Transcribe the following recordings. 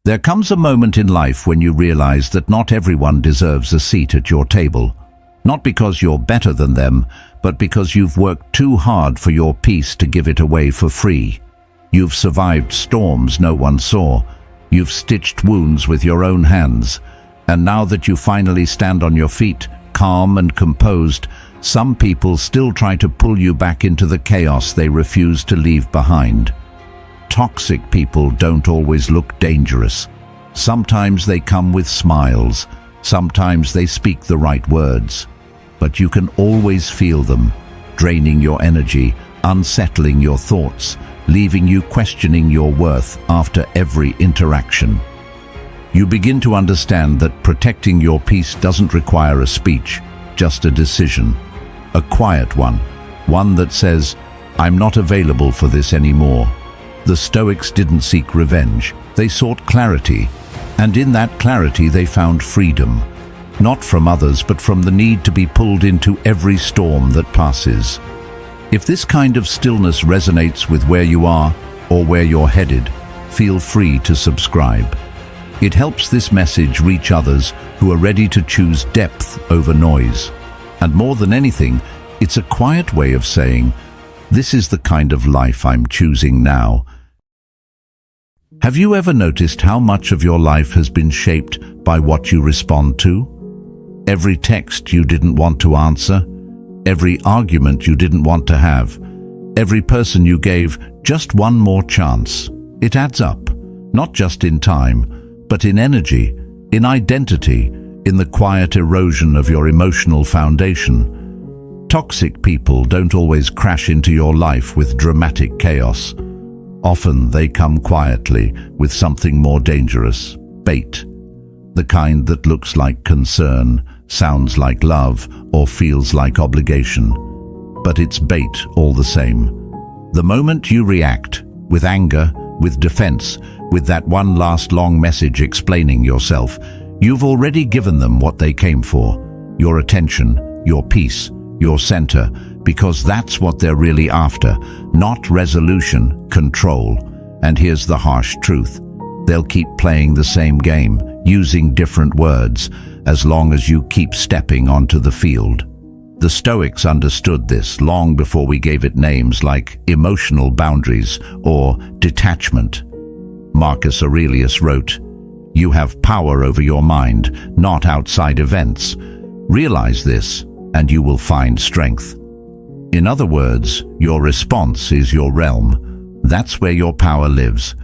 There comes a moment in life when you realize that not everyone deserves a seat at your table. Not because you're better than them, but because you've worked too hard for your peace to give it away for free. You've survived storms no one saw. You've stitched wounds with your own hands. And now that you finally stand on your feet, calm and composed, some people still try to pull you back into the chaos they refuse to leave behind. Toxic people don't always look dangerous. Sometimes they come with smiles. Sometimes they speak the right words. But you can always feel them, draining your energy, unsettling your thoughts, leaving you questioning your worth after every interaction. You begin to understand that protecting your peace doesn't require a speech, just a decision. A quiet one that says, "I'm not available for this anymore." The Stoics didn't seek revenge, they sought clarity, and in that clarity they found freedom. Not from others, but from the need to be pulled into every storm that passes. If this kind of stillness resonates with where you are or where you're headed, feel free to subscribe. It helps this message reach others who are ready to choose depth over noise. And more than anything, it's a quiet way of saying, "This is the kind of life I'm choosing now." Have you ever noticed how much of your life has been shaped by what you respond to? Every text you didn't want to answer, every argument you didn't want to have, every person you gave just one more chance. It adds up, not just in time, but in energy, in identity, in the quiet erosion of your emotional foundation. Toxic people don't always crash into your life with dramatic chaos. Often they come quietly with something more dangerous, bait. The kind that looks like concern, sounds like love, or feels like obligation. But it's bait all the same. The moment you react, with anger, with defense, with that one last long message explaining yourself, you've already given them what they came for. Your attention, your peace, your center, because that's what they're really after, not resolution, control. And here's the harsh truth. They'll keep playing the same game, using different words, as long as you keep stepping onto the field. The Stoics understood this long before we gave it names like emotional boundaries or detachment. Marcus Aurelius wrote, "You have power over your mind, not outside events. Realize this, and you will find strength." In other words, your response is your realm. That's where your power lives.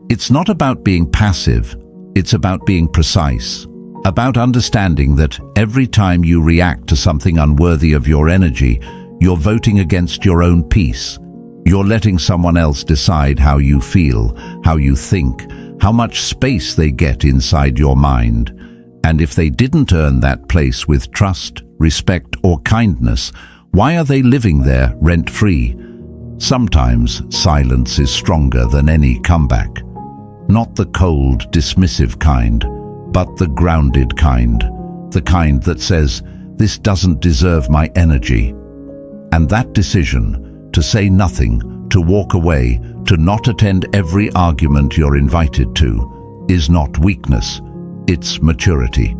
It's not about being passive, it's about being precise, about understanding that every time you react to something unworthy of your energy, you're voting against your own peace. You're letting someone else decide how you feel, how you think, how much space they get inside your mind. And if they didn't earn that place with trust, respect, or kindness, why are they living there rent-free? Sometimes silence is stronger than any comeback. Not the cold, dismissive kind, but the grounded kind. The kind that says, "This doesn't deserve my energy." And that decision, to say nothing, to walk away, to not attend every argument you're invited to, is not weakness, it's maturity.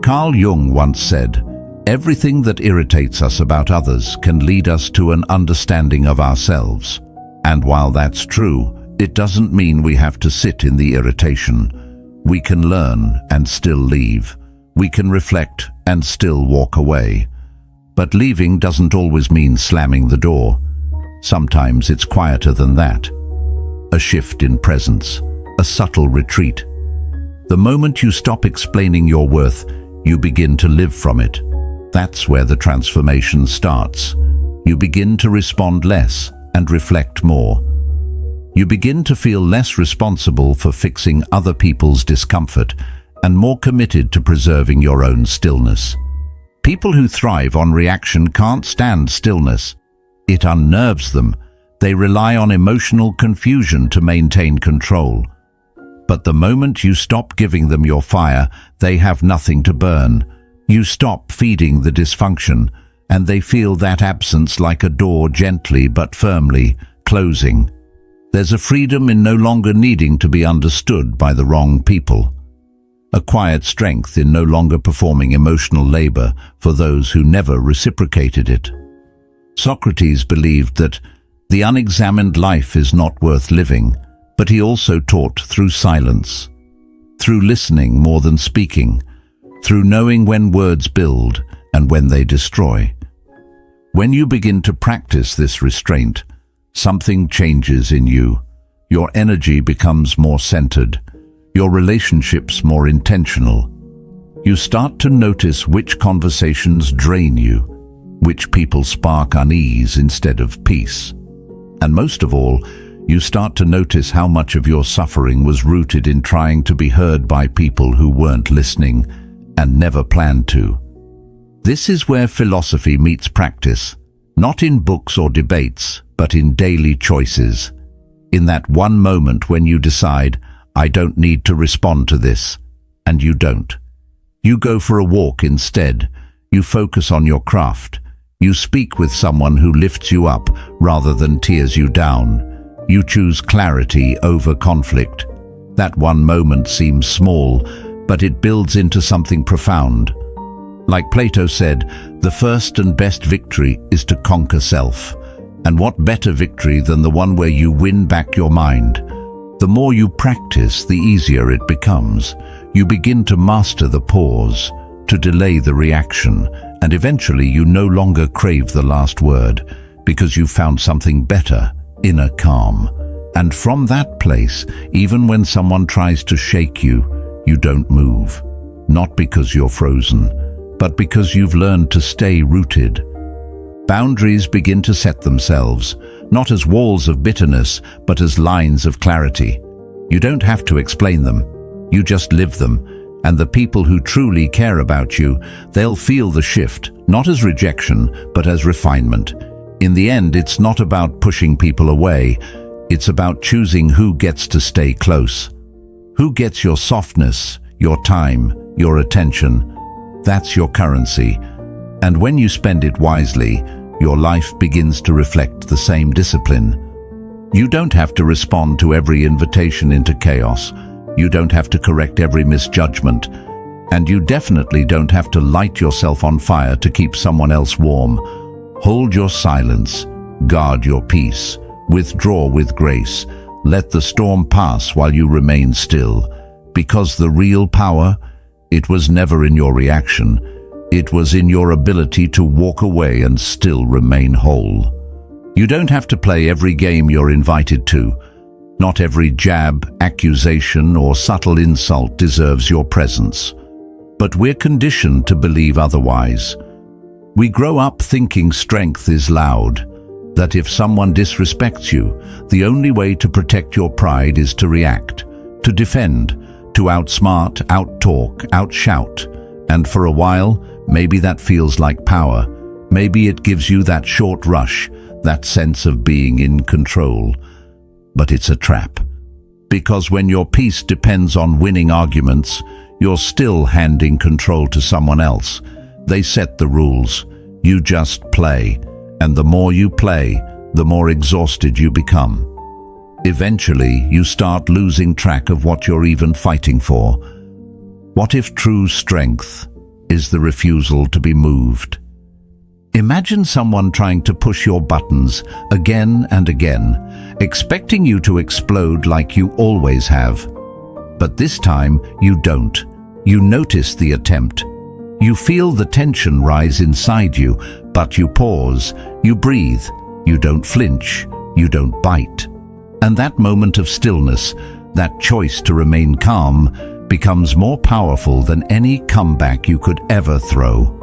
Carl Jung once said, "Everything that irritates us about others can lead us to an understanding of ourselves." And while that's true, it doesn't mean we have to sit in the irritation. We can learn and still leave. We can reflect and still walk away. But leaving doesn't always mean slamming the door. Sometimes it's quieter than that. A shift in presence, a subtle retreat. The moment you stop explaining your worth, you begin to live from it. That's where the transformation starts. You begin to respond less and reflect more. You begin to feel less responsible for fixing other people's discomfort and more committed to preserving your own stillness. People who thrive on reaction can't stand stillness. It unnerves them. They rely on emotional confusion to maintain control. But the moment you stop giving them your fire, they have nothing to burn. You stop feeding the dysfunction, and they feel that absence like a door gently but firmly closing. There's a freedom in no longer needing to be understood by the wrong people. A quiet strength in no longer performing emotional labor for those who never reciprocated it. Socrates believed that the unexamined life is not worth living, but he also taught through silence, through listening more than speaking, through knowing when words build and when they destroy. When you begin to practice this restraint, something changes in you. Your energy becomes more centered, your relationships more intentional. You start to notice which conversations drain you, which people spark unease instead of peace. And most of all, you start to notice how much of your suffering was rooted in trying to be heard by people who weren't listening and never planned to. This is where philosophy meets practice, not in books or debates, but in daily choices. In that one moment when you decide, I don't need to respond to this, and you don't. You go for a walk instead. You focus on your craft. You speak with someone who lifts you up rather than tears you down. You choose clarity over conflict. That one moment seems small, but it builds into something profound. Like Plato said, the first and best victory is to conquer self. And what better victory than the one where you win back your mind? The more you practice, the easier it becomes. You begin to master the pause, to delay the reaction, and eventually you no longer crave the last word because you found something better, inner calm. And from that place, even when someone tries to shake you, you don't move. Not because you're frozen, but because you've learned to stay rooted. Boundaries begin to set themselves, not as walls of bitterness, but as lines of clarity. You don't have to explain them. You just live them. And the people who truly care about you, they'll feel the shift, not as rejection, but as refinement. In the end, it's not about pushing people away. It's about choosing who gets to stay close. Who gets your softness, your time, your attention. That's your currency. And when you spend it wisely, your life begins to reflect the same discipline. You don't have to respond to every invitation into chaos. You don't have to correct every misjudgment. And you definitely don't have to light yourself on fire to keep someone else warm. Hold your silence. Guard your peace. Withdraw with grace. Let the storm pass while you remain still. Because the real power, it was never in your reaction. It was in your ability to walk away and still remain whole. You don't have to play every game you're invited to. Not every jab, accusation, or subtle insult deserves your presence. But we're conditioned to believe otherwise. We grow up thinking strength is loud, that if someone disrespects you, the only way to protect your pride is to react, to defend, to outsmart, outtalk, outshout. And for a while, maybe that feels like power. Maybe it gives you that short rush, that sense of being in control. But it's a trap. Because when your peace depends on winning arguments, you're still handing control to someone else. They set the rules. You just play. And the more you play, the more exhausted you become. Eventually, you start losing track of what you're even fighting for. What if true strength is the refusal to be moved? Imagine someone trying to push your buttons again and again, expecting you to explode like you always have. But this time, you don't. You notice the attempt. You feel the tension rise inside you, but you pause, you breathe, you don't flinch, you don't bite. And that moment of stillness, that choice to remain calm, becomes more powerful than any comeback you could ever throw.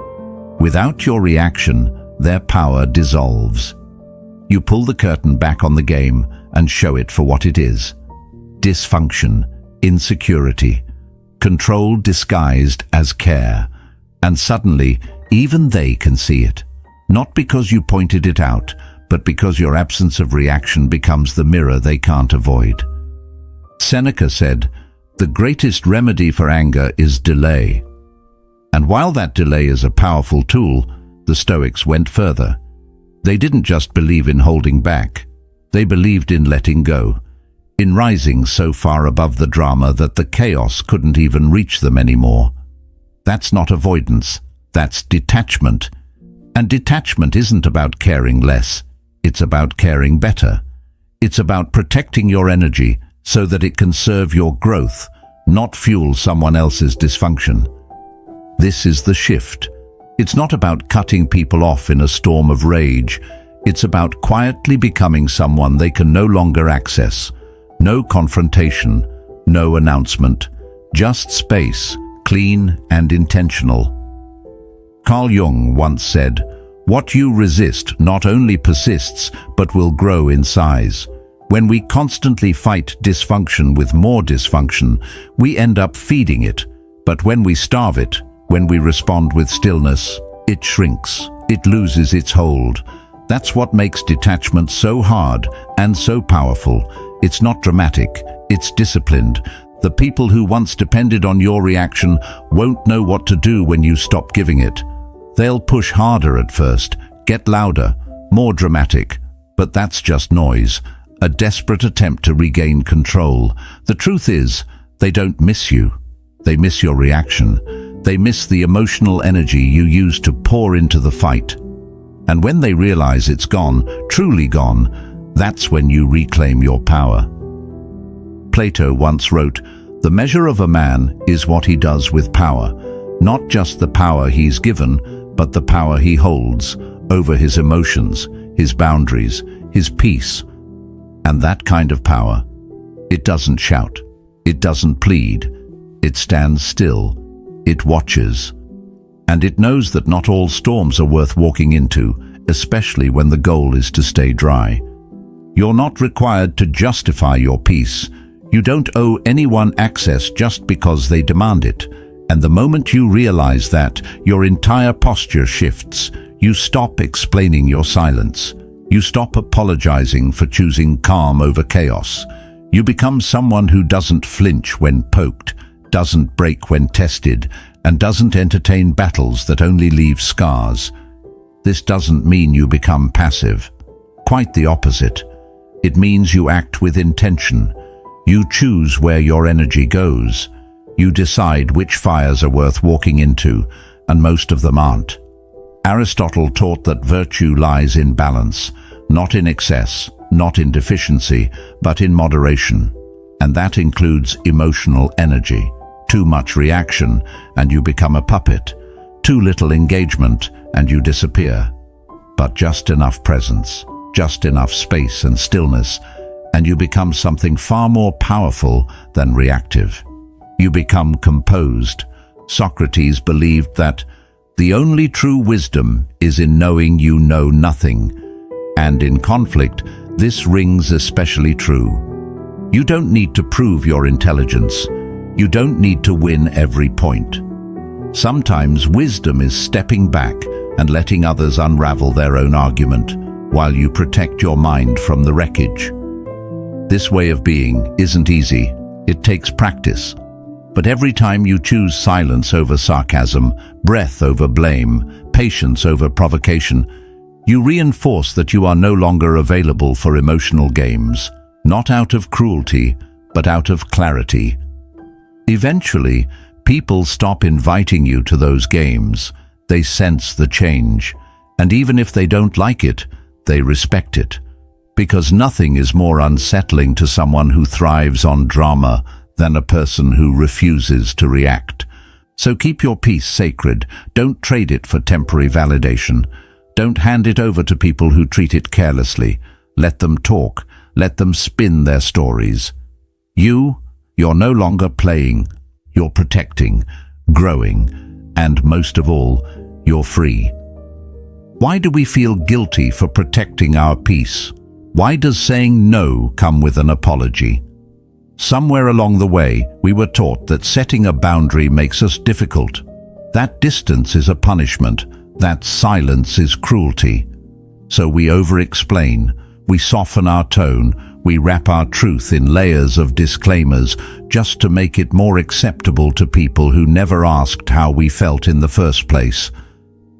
Without your reaction, their power dissolves. You pull the curtain back on the game and show it for what it is. Dysfunction, insecurity, control disguised as care. And suddenly, even they can see it. Not because you pointed it out, but because your absence of reaction becomes the mirror they can't avoid. Seneca said, "The greatest remedy for anger is delay." And while that delay is a powerful tool, the Stoics went further. They didn't just believe in holding back. They believed in letting go, in rising so far above the drama that the chaos couldn't even reach them anymore. That's not avoidance, that's detachment. And detachment isn't about caring less, it's about caring better. It's about protecting your energy so that it can serve your growth, not fuel someone else's dysfunction. This is the shift. It's not about cutting people off in a storm of rage. It's about quietly becoming someone they can no longer access. No confrontation, no announcement, just space, clean and intentional. Carl Jung once said, "What you resist not only persists, but will grow in size." When we constantly fight dysfunction with more dysfunction, we end up feeding it. But when we starve it, when we respond with stillness, it shrinks, it loses its hold. That's what makes detachment so hard and so powerful. It's not dramatic, it's disciplined. The people who once depended on your reaction won't know what to do when you stop giving it. They'll push harder at first, get louder, more dramatic, but that's just noise, a desperate attempt to regain control. The truth is, they don't miss you. They miss your reaction. They miss the emotional energy you used to pour into the fight. And when they realize it's gone, truly gone, that's when you reclaim your power. Plato once wrote, "The measure of a man is what he does with power, not just the power he's given, but the power he holds over his emotions, his boundaries, his peace." And that kind of power, it doesn't shout, it doesn't plead, it stands still, it watches. And it knows that not all storms are worth walking into, especially when the goal is to stay dry. You're not required to justify your peace. You don't owe anyone access just because they demand it. And the moment you realize that, your entire posture shifts. You stop explaining your silence. You stop apologizing for choosing calm over chaos. You become someone who doesn't flinch when poked, doesn't break when tested, and doesn't entertain battles that only leave scars. This doesn't mean you become passive. Quite the opposite. It means you act with intention. You choose where your energy goes. You decide which fires are worth walking into, and most of them aren't. Aristotle taught that virtue lies in balance, not in excess, not in deficiency, but in moderation. And that includes emotional energy. Too much reaction, and you become a puppet. Too little engagement, and you disappear. But just enough presence, just enough space and stillness, and you become something far more powerful than reactive. You become composed. Socrates believed that the only true wisdom is in knowing you know nothing. And in conflict, this rings especially true. You don't need to prove your intelligence. You don't need to win every point. Sometimes wisdom is stepping back and letting others unravel their own argument while you protect your mind from the wreckage. This way of being isn't easy. It takes practice. But every time you choose silence over sarcasm, breath over blame, patience over provocation, you reinforce that you are no longer available for emotional games, not out of cruelty, but out of clarity. Eventually, people stop inviting you to those games. They sense the change, and even if they don't like it, they respect it. Because nothing is more unsettling to someone who thrives on drama than a person who refuses to react. So keep your peace sacred. Don't trade it for temporary validation. Don't hand it over to people who treat it carelessly. Let them talk. Let them spin their stories. You're no longer playing. You're protecting, growing, and most of all, you're free. Why do we feel guilty for protecting our peace? Why does saying no come with an apology? Somewhere along the way, we were taught that setting a boundary makes us difficult. That distance is a punishment. That silence is cruelty. So we over-explain. We soften our tone. We wrap our truth in layers of disclaimers just to make it more acceptable to people who never asked how we felt in the first place.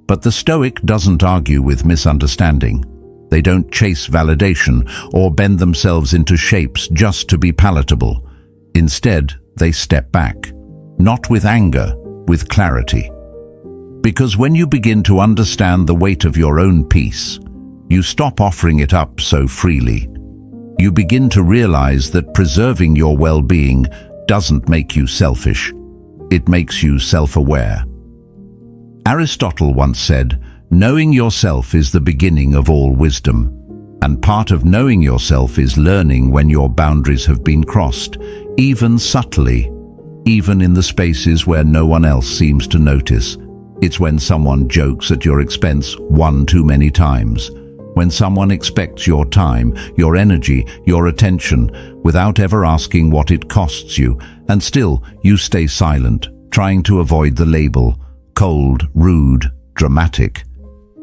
But the Stoic doesn't argue with misunderstanding. They don't chase validation or bend themselves into shapes just to be palatable. Instead, they step back, not with anger, with clarity. Because when you begin to understand the weight of your own peace, you stop offering it up so freely. You begin to realize that preserving your well-being doesn't make you selfish. It makes you self-aware. Aristotle once said, "Knowing yourself is the beginning of all wisdom." And part of knowing yourself is learning when your boundaries have been crossed, even subtly, even in the spaces where no one else seems to notice. It's when someone jokes at your expense one too many times, when someone expects your time, your energy, your attention, without ever asking what it costs you, and still you stay silent, trying to avoid the label, cold, rude, dramatic.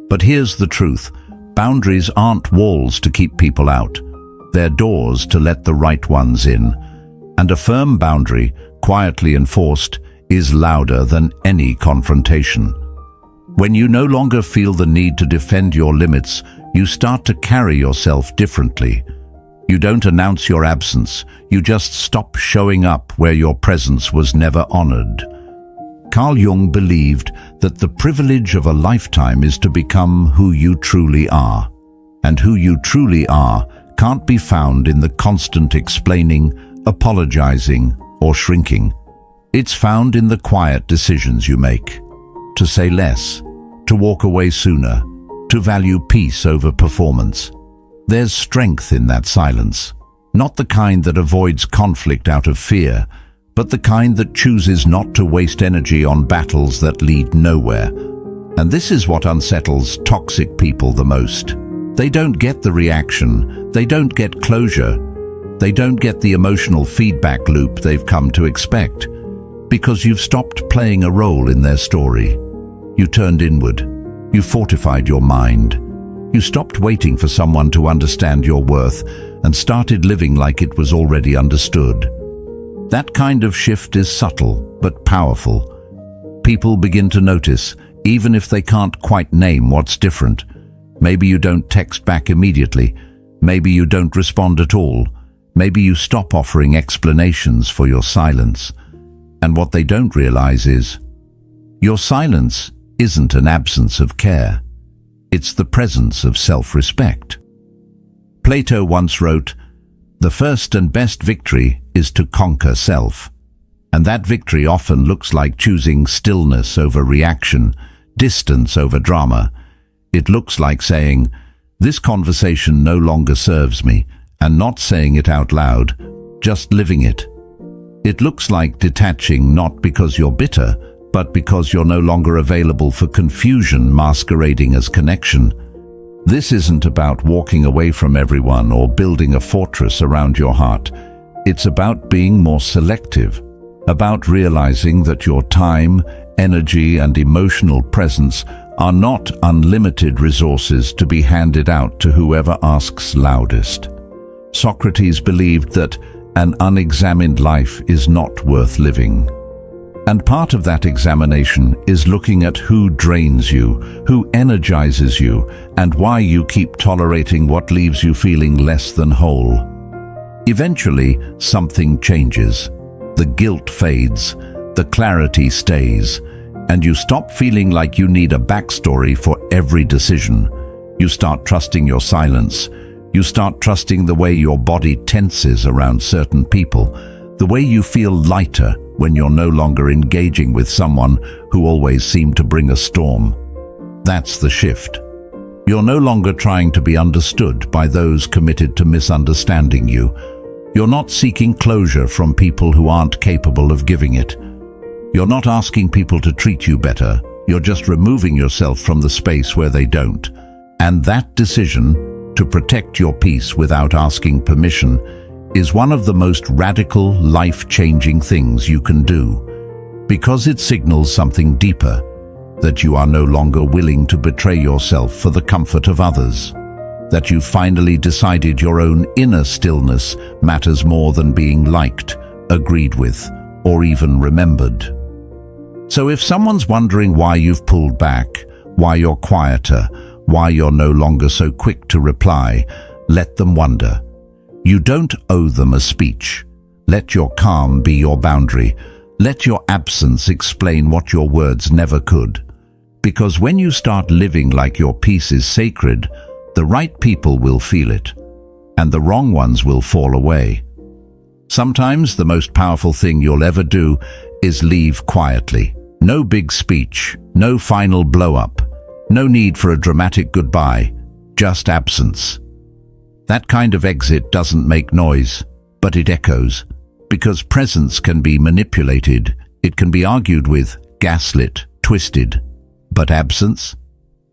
But here's the truth. Boundaries aren't walls to keep people out. They're doors to let the right ones in. And a firm boundary, quietly enforced, is louder than any confrontation. When you no longer feel the need to defend your limits, you start to carry yourself differently. You don't announce your absence, you just stop showing up where your presence was never honored. Carl Jung believed that the privilege of a lifetime is to become who you truly are. And who you truly are can't be found in the constant explaining, apologizing, or shrinking. It's found in the quiet decisions you make. To say less, to walk away sooner, to value peace over performance. There's strength in that silence, not the kind that avoids conflict out of fear, but the kind that chooses not to waste energy on battles that lead nowhere. And this is what unsettles toxic people the most. They don't get the reaction, they don't get closure, they don't get the emotional feedback loop they've come to expect, because you've stopped playing a role in their story. You turned inward, you fortified your mind, you stopped waiting for someone to understand your worth and started living like it was already understood. That kind of shift is subtle but powerful. People begin to notice, even if they can't quite name what's different. Maybe you don't text back immediately. Maybe you don't respond at all. Maybe you stop offering explanations for your silence. And what they don't realize is, your silence isn't an absence of care. It's the presence of self-respect. Plato once wrote, "The first and best victory is to conquer self." And that victory often looks like choosing stillness over reaction, distance over drama. It looks like saying, "This conversation no longer serves me," and not saying it out loud, just living it. It looks like detaching not because you're bitter, but because you're no longer available for confusion masquerading as connection. This isn't about walking away from everyone or building a fortress around your heart. It's about being more selective, about realizing that your time, energy, and emotional presence are not unlimited resources to be handed out to whoever asks loudest. Socrates believed that an unexamined life is not worth living. And part of that examination is looking at who drains you, who energizes you, and why you keep tolerating what leaves you feeling less than whole. Eventually, something changes. The guilt fades, the clarity stays, and you stop feeling like you need a backstory for every decision. You start trusting your silence. You start trusting the way your body tenses around certain people, the way you feel lighter when you're no longer engaging with someone who always seemed to bring a storm. That's the shift. You're no longer trying to be understood by those committed to misunderstanding you. You're not seeking closure from people who aren't capable of giving it. You're not asking people to treat you better. You're just removing yourself from the space where they don't. And that decision, to protect your peace without asking permission, is one of the most radical, life-changing things you can do, because it signals something deeper, that you are no longer willing to betray yourself for the comfort of others, that you've finally decided your own inner stillness matters more than being liked, agreed with, or even remembered. So if someone's wondering why you've pulled back, why you're quieter, why you're no longer so quick to reply. Let them wonder. You don't owe them a speech. Let your calm be your boundary. Let your absence explain what your words never could. Because when you start living like your peace is sacred, the right people will feel it, and the wrong ones will fall away. Sometimes the most powerful thing you'll ever do is leave quietly. No big speech, no final blow-up, no need for a dramatic goodbye, just absence. That kind of exit doesn't make noise, but it echoes. Because presence can be manipulated, it can be argued with, gaslit, twisted. But absence?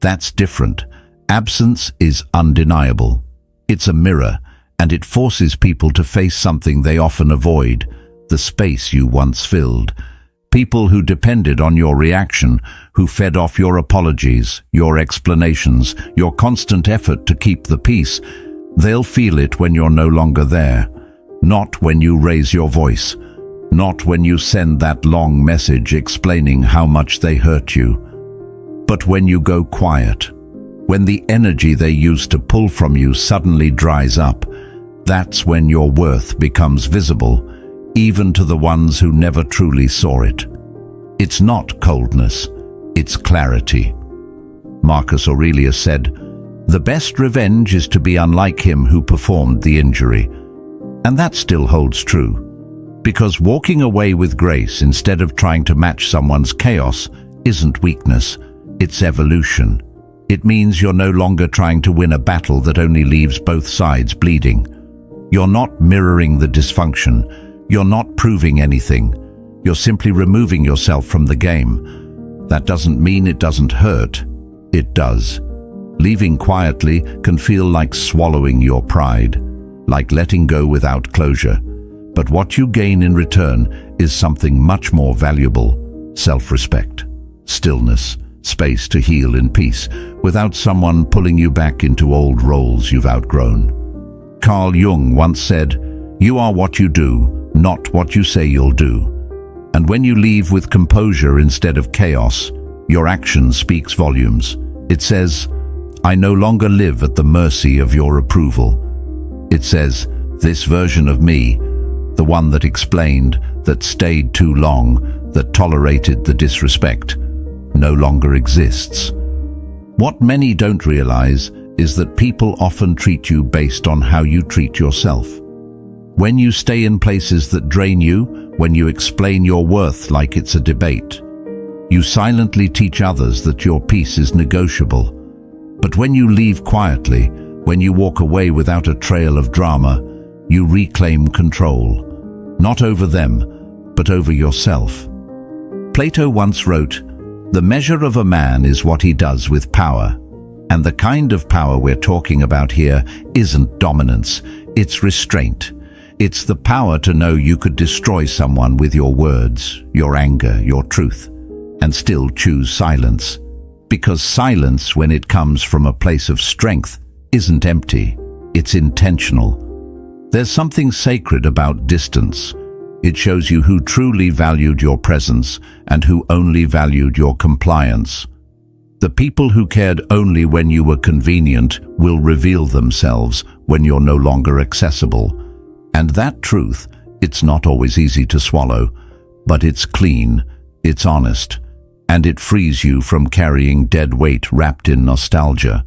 That's different. Absence is undeniable. It's a mirror, and it forces people to face something they often avoid, the space you once filled. People who depended on your reaction, who fed off your apologies, your explanations, your constant effort to keep the peace, they'll feel it when you're no longer there. Not when you raise your voice, not when you send that long message explaining how much they hurt you, but when you go quiet, when the energy they used to pull from you suddenly dries up. That's when your worth becomes visible, even to the ones who never truly saw it. It's not coldness, it's clarity. Marcus Aurelius said, "The best revenge is to be unlike him who performed the injury." And that still holds true. Because walking away with grace instead of trying to match someone's chaos isn't weakness, it's evolution. It means you're no longer trying to win a battle that only leaves both sides bleeding. You're not mirroring the dysfunction. You're not proving anything. You're simply removing yourself from the game. That doesn't mean it doesn't hurt. It does. Leaving quietly can feel like swallowing your pride, like letting go without closure. But what you gain in return is something much more valuable: self-respect, stillness, space to heal in peace, without someone pulling you back into old roles you've outgrown. Carl Jung once said, "You are what you do, not what you say you'll do." And when you leave with composure instead of chaos, your action speaks volumes. It says, "I no longer live at the mercy of your approval." It says, "This version of me, the one that explained, that stayed too long, that tolerated the disrespect, no longer exists." What many don't realize is that people often treat you based on how you treat yourself. When you stay in places that drain you, when you explain your worth like it's a debate, you silently teach others that your peace is negotiable. But when you leave quietly, when you walk away without a trail of drama, you reclaim control, not over them, but over yourself. Plato once wrote, "The measure of a man is what he does with power." And the kind of power we're talking about here isn't dominance, it's restraint. It's the power to know you could destroy someone with your words, your anger, your truth, and still choose silence. Because silence, when it comes from a place of strength, isn't empty, it's intentional. There's something sacred about distance. It shows you who truly valued your presence and who only valued your compliance. The people who cared only when you were convenient will reveal themselves when you're no longer accessible. And that truth, it's not always easy to swallow, but it's clean, it's honest, and it frees you from carrying dead weight wrapped in nostalgia.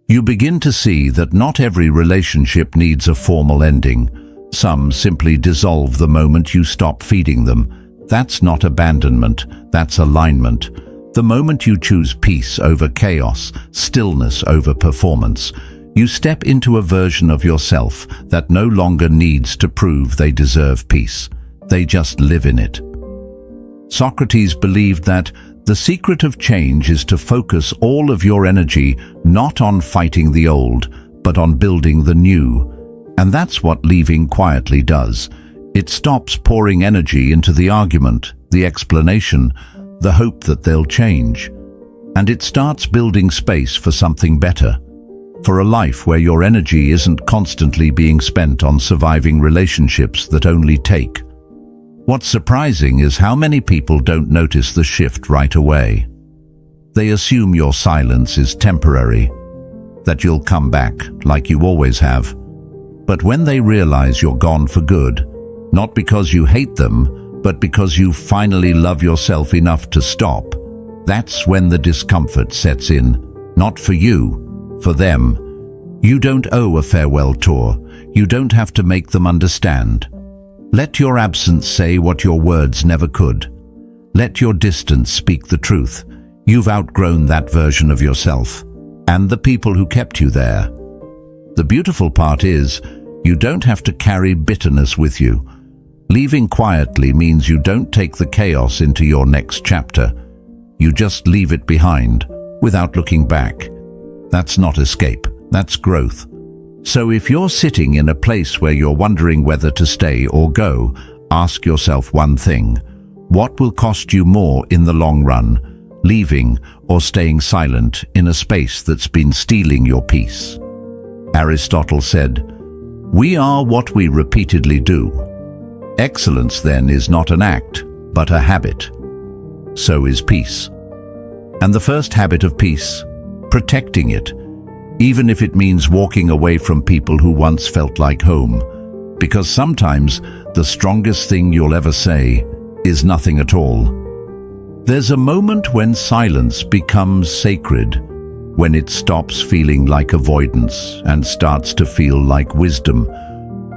You begin to see that not every relationship needs a formal ending. Some simply dissolve the moment you stop feeding them. That's not abandonment, that's alignment. The moment you choose peace over chaos, stillness over performance, you step into a version of yourself that no longer needs to prove they deserve peace. They just live in it. Socrates believed that the secret of change is to focus all of your energy not on fighting the old, but on building the new. And that's what leaving quietly does. It stops pouring energy into the argument, the explanation, the hope that they'll change. And it starts building space for something better. For a life where your energy isn't constantly being spent on surviving relationships that only take. What's surprising is how many people don't notice the shift right away. They assume your silence is temporary, that you'll come back like you always have. But when they realize you're gone for good, not because you hate them, but because you finally love yourself enough to stop, that's when the discomfort sets in. Not for you, for them. You don't owe a farewell tour. You don't have to make them understand. Let your absence say what your words never could. Let your distance speak the truth. You've outgrown that version of yourself, and the people who kept you there. The beautiful part is, you don't have to carry bitterness with you. Leaving quietly means you don't take the chaos into your next chapter. You just leave it behind, without looking back. That's not escape, that's growth. So if you're sitting in a place where you're wondering whether to stay or go, ask yourself one thing. What will cost you more in the long run, leaving or staying silent in a space that's been stealing your peace? Aristotle said, "We are what we repeatedly do." Excellence, then, is not an act, but a habit. So is peace. And the first habit of peace, protecting it, even if it means walking away from people who once felt like home. Because sometimes the strongest thing you'll ever say is nothing at all. There's a moment when silence becomes sacred, when it stops feeling like avoidance and starts to feel like wisdom,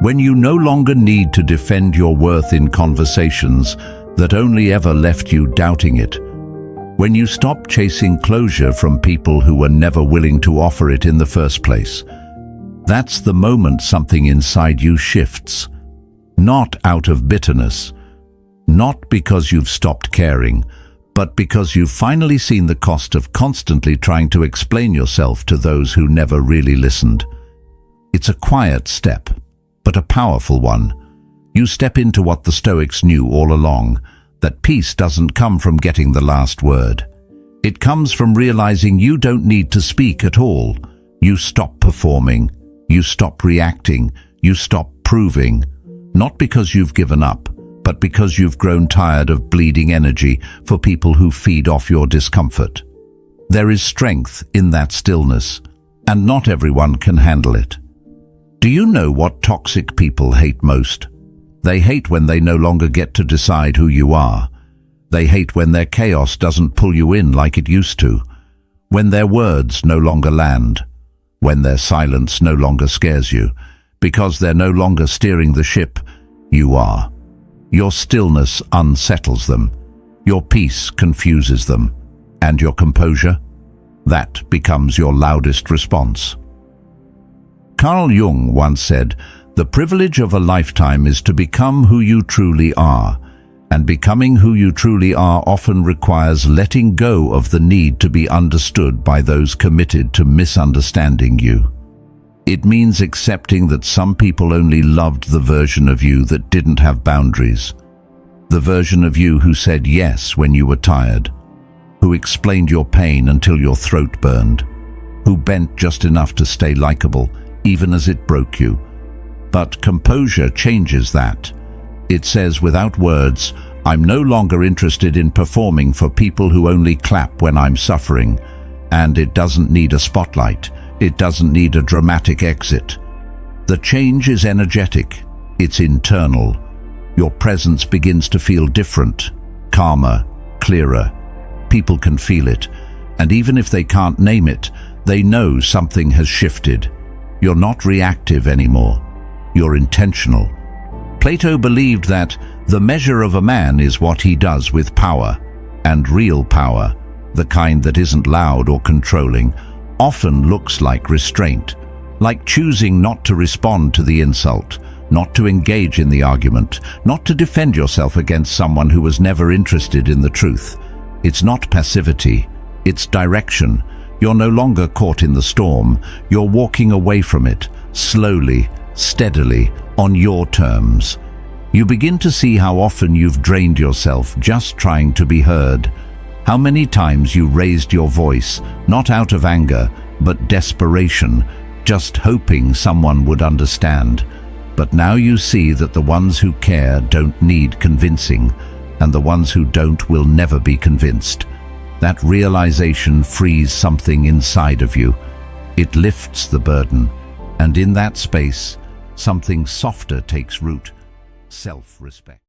when you no longer need to defend your worth in conversations that only ever left you doubting it, when you stop chasing closure from people who were never willing to offer it in the first place. That's the moment something inside you shifts, not out of bitterness, not because you've stopped caring, but because you've finally seen the cost of constantly trying to explain yourself to those who never really listened. It's a quiet step, but a powerful one. You step into what the Stoics knew all along, that peace doesn't come from getting the last word. It comes from realizing you don't need to speak at all. You stop performing, you stop reacting, you stop proving, not because you've given up, but because you've grown tired of bleeding energy for people who feed off your discomfort. There is strength in that stillness, and not everyone can handle it. Do you know what toxic people hate most? They hate when they no longer get to decide who you are. They hate when their chaos doesn't pull you in like it used to, when their words no longer land, when their silence no longer scares you, because they're no longer steering the ship, you are. Your stillness unsettles them, your peace confuses them, and your composure, that becomes your loudest response. Carl Jung once said, "The privilege of a lifetime is to become who you truly are, and becoming who you truly are often requires letting go of the need to be understood by those committed to misunderstanding you. It means accepting that some people only loved the version of you that didn't have boundaries, the version of you who said yes when you were tired, who explained your pain until your throat burned, who bent just enough to stay likable, even as it broke you. But composure changes that. It says without words, I'm no longer interested in performing for people who only clap when I'm suffering. And it doesn't need a spotlight. It doesn't need a dramatic exit. The change is energetic. It's internal. Your presence begins to feel different, calmer, clearer. People can feel it. And even if they can't name it, they know something has shifted. You're not reactive anymore. You're intentional. Plato believed that the measure of a man is what he does with power, and real power, the kind that isn't loud or controlling, often looks like restraint, like choosing not to respond to the insult, not to engage in the argument, not to defend yourself against someone who was never interested in the truth. It's not passivity, it's direction. You're no longer caught in the storm, you're walking away from it, slowly, steadily, on your terms. You begin to see how often you've drained yourself just trying to be heard. How many times you raised your voice, not out of anger, but desperation, just hoping someone would understand. But now you see that the ones who care don't need convincing, and the ones who don't will never be convinced. That realization frees something inside of you. It lifts the burden, and in that space, something softer takes root: self-respect.